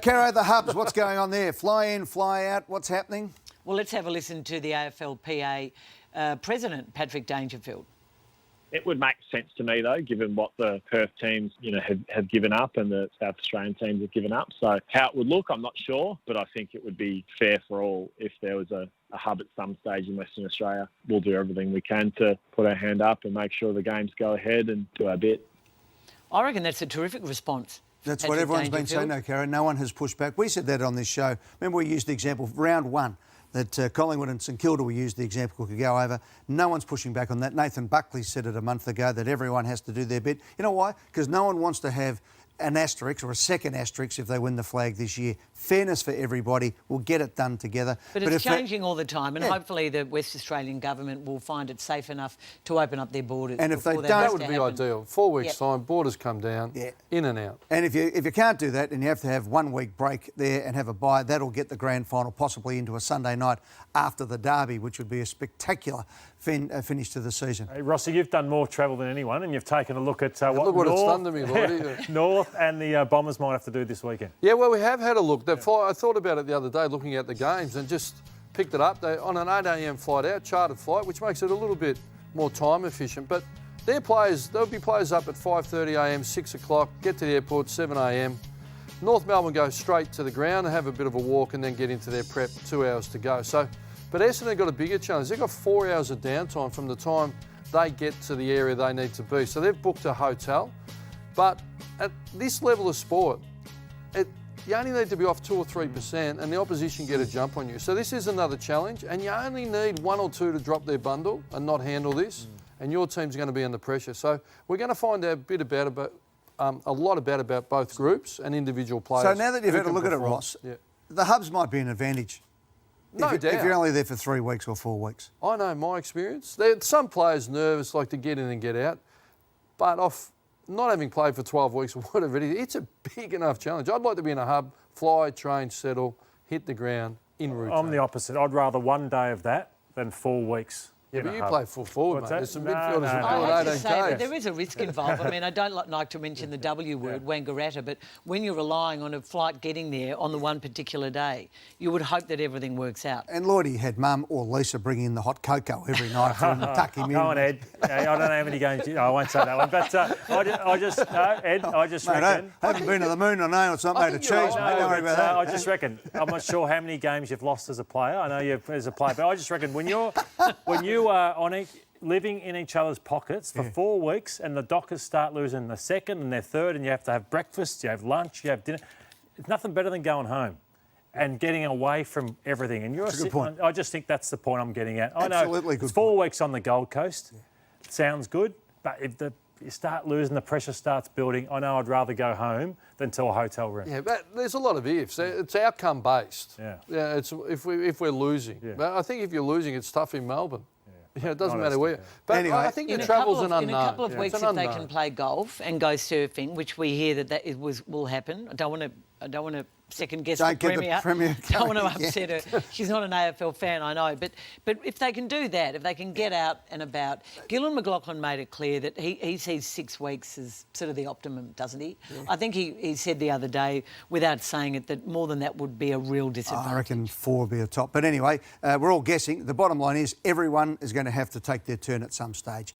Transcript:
Caro, the hubs, what's going on there? Fly in, fly out, what's happening? Well, let's have a listen to the AFLPA President, Patrick Dangerfield. It would make sense to me, though, given what the Perth teams, have given up and the South Australian teams have given up. So how it would look, I'm not sure, but I think it would be fair for all if there was a hub at some stage in Western Australia. We'll do everything we can to put our hand up and make sure the games go ahead and do our bit. I reckon that's a terrific response. That's Patrick what everyone's been Dangerfield. saying, Caro. No one has pushed back. We said that on this show. Remember, we used the example of round one, that Collingwood and St Kilda, we used the example, could go over. No one's pushing back on that. Nathan Buckley said it a month ago that everyone has to do their bit. You know why? Because no one wants to have an asterisk or a second asterisk if they win the flag this year. Fairness for everybody. We'll get it done together. But it's changing all the time, and hopefully the West Australian government will find it safe enough to open up their borders. And if they don't, that would be ideal. 4 weeks' time, borders come down, in and out. And if you can't do that and you have to have 1 week break there and have a bye, that'll get the grand final possibly into a Sunday night after the derby, which would be a spectacular finish to the season. Hey, Rossi, you've done more travel than anyone, and you've taken a look at what it's done to me, Lloydie. North and the Bombers might have to do this weekend. Yeah, well, we have had a look. I thought about it the other day, looking at the games, and just picked it up. They're on an 8 a.m. flight out, chartered flight, which makes it a little bit more time efficient. But there'll be players up at 5:30 a.m, 6 o'clock, get to the airport 7 a.m. North Melbourne go straight to the ground and have a bit of a walk and then get into their prep, 2 hours to go. But Essendon got a bigger challenge. They've got 4 hours of downtime from the time they get to the area they need to be. So they've booked a hotel. But at this level of sport, you only need to be off 2 or 3% and the opposition get a jump on you. So this is another challenge, and you only need 1 or 2 to drop their bundle and not handle this, and your team's going to be under pressure. So we're going to find out a lot about both groups and individual players. So now that you've had a look at it, Ross, the hubs might be an advantage. No doubt. If you're only there for 3 weeks or 4 weeks. I know my experience. Some players nervous, like to get in and get out, but off not having played for 12 weeks or whatever it is, it's a big enough challenge. I'd like to be in a hub, fly, train, settle, hit the ground, in routine. I'm the opposite. I'd rather 1 day of that than 4 weeks. Yeah, but you play full forward, mate. There's some midfielders who I play have to 18 say that games. there is a risk involved. I mean, I don't like to mention the W word, Wangaratta, but when you're relying on a flight getting there on the one particular day, you would hope that everything works out. And Lloydie had Mum or Lisa bring in the hot cocoa every night for him to tuck him in. Go on, Ed. I don't know how many games... I won't say that one, but Ed, I just reckon... I haven't been to the moon, I know it's not made of cheese, mate. Don't worry about that. I just reckon, I'm not sure how many games you've lost as a player. I know you've as a player, but I just reckon when you are living in each other's pockets for 4 weeks and the Dockers start losing the second and their third and you have to have breakfast, you have lunch, you have dinner, it's nothing better than going home and getting away from everything. And that's a good point. I just think that's the point I'm getting at. I Absolutely know good it's 4 point. weeks on the Gold Coast. It sounds good, but if you start losing, the pressure starts building. I know I'd rather go home than to a hotel room. Yeah, but there's a lot of ifs. It's outcome based. Yeah. It's if we're losing. Yeah. But I think if you're losing, it's tough in Melbourne. Yeah, it doesn't matter where. But anyway, I think the travel's an unknown. In a couple of weeks, if they can play golf and go surfing, which we hear will happen. I don't want to second guess the Premier. Don't want to upset her. She's not an AFL fan, I know. But if they can do that, if they can get out and about, Gillan McLachlan made it clear that he sees 6 weeks as sort of the optimum, doesn't he? Yeah. I think he said the other day, without saying it, that more than that would be a real disadvantage. I reckon 4 would be a top. But anyway, we're all guessing. The bottom line is everyone is going to have to take their turn at some stage.